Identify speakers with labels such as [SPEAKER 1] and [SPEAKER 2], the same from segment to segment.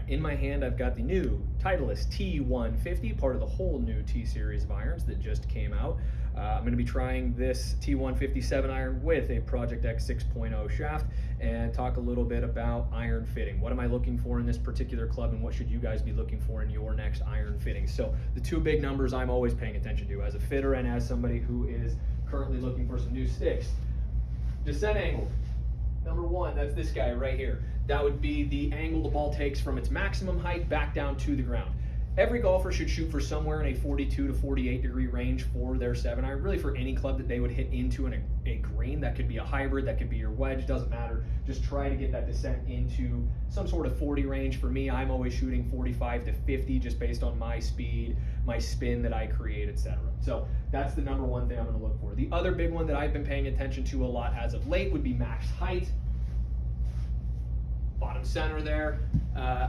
[SPEAKER 1] in my hand I've got the new Titleist T150, part of the whole new T Series of irons that just came out. I'm going to be trying this T157 iron with a Project X 6.0 shaft and talk a little bit about iron fitting. What am I looking for in this particular club, and what should you guys be looking for in your next iron fitting? So the two big numbers I'm always paying attention to as a fitter and as somebody who is currently looking for some new sticks. Descent angle. Number one, that's this guy right here. That would be the angle the ball takes from its maximum height back down to the ground. Every golfer should shoot for somewhere in a 42 to 48 degree range for their 7-iron, really for any club that they would hit into a green. That could be a hybrid, that could be your wedge, doesn't matter. Just try to get that descent into some sort of 40 range. For me, I'm always shooting 45 to 50 just based on my speed, my spin that I create, etc. So that's the number one thing I'm going to look for. The other big one that I've been paying attention to a lot as of late would be max height. Bottom center there.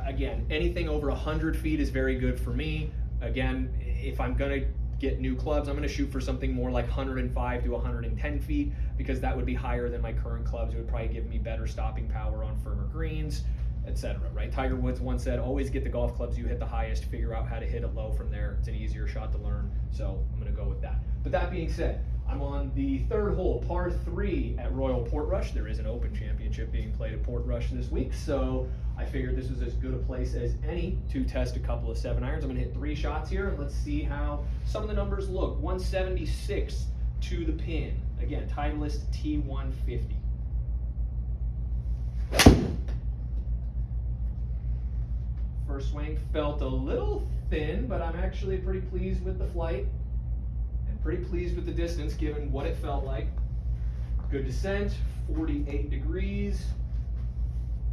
[SPEAKER 1] Again, anything over 100 feet is very good for me. Again, if I'm going to get new clubs, I'm going to shoot for something more like 105 to 110 feet because that would be higher than my current clubs. It would probably give me better stopping power on firmer greens, etc. Right? Tiger Woods once said, always get the golf clubs you hit the highest, figure out how to hit it low from there. It's an easier shot to learn, so I'm going to go with that. But that being said, I'm on the third hole, par 3 at Royal Portrush. There is an Open Championship being played at Portrush this week, so I figured this was as good a place as any to test a couple of 7-irons. I'm going to hit 3 shots here, and let's see how some of the numbers look. 176 to the pin. Again, Titleist T150. First swing felt a little thin, but I'm actually pretty pleased with the flight. Pretty pleased with the distance given what it felt like. Good descent, 48 degrees,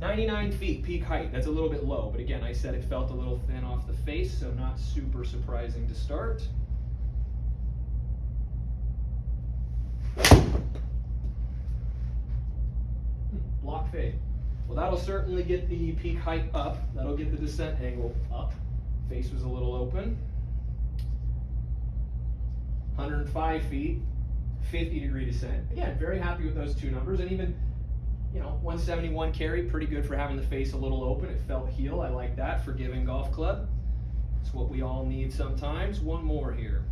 [SPEAKER 1] 99 feet peak height. That's a little bit low, but again, I said it felt a little thin off the face, so not super surprising to start. Block fade. Well, that'll certainly get the peak height up. That'll get the descent angle up. Face was a little open. 105 feet, 50 degree descent. Again, very happy with those two numbers, and even, 171 carry, pretty good for having the face a little open. It felt heel. I like that for giving golf club. It's what we all need sometimes. One more here.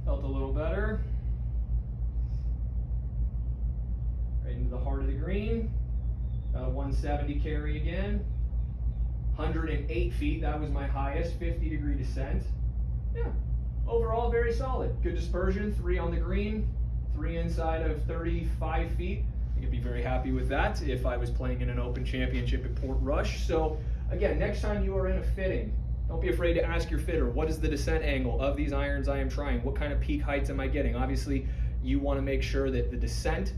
[SPEAKER 1] Felt a little better. Right into the heart of the green. About a 170 carry again. 108 feet, that was my highest, 50 degree descent. Yeah, overall very solid. Good dispersion, 3 on the green, 3 inside of 35 feet. I could be very happy with that if I was playing in an Open Championship at Portrush. So again, next time you are in a fitting, don't be afraid to ask your fitter, what is the descent angle of these irons I am trying? What kind of peak heights am I getting? Obviously, you want to make sure that the descent,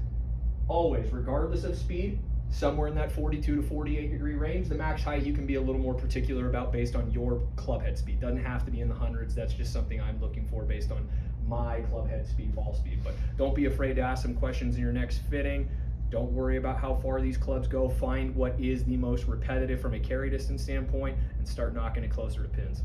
[SPEAKER 1] always, regardless of speed, somewhere in that 42 to 48 degree range. The max height you can be a little more particular about based on your club head speed. Doesn't have to be in the hundreds. That's just something I'm looking for based on my club head speed, ball speed. But don't be afraid to ask some questions in your next fitting. Don't worry about how far these clubs go. Find what is the most repetitive from a carry distance standpoint and start knocking it closer to pins.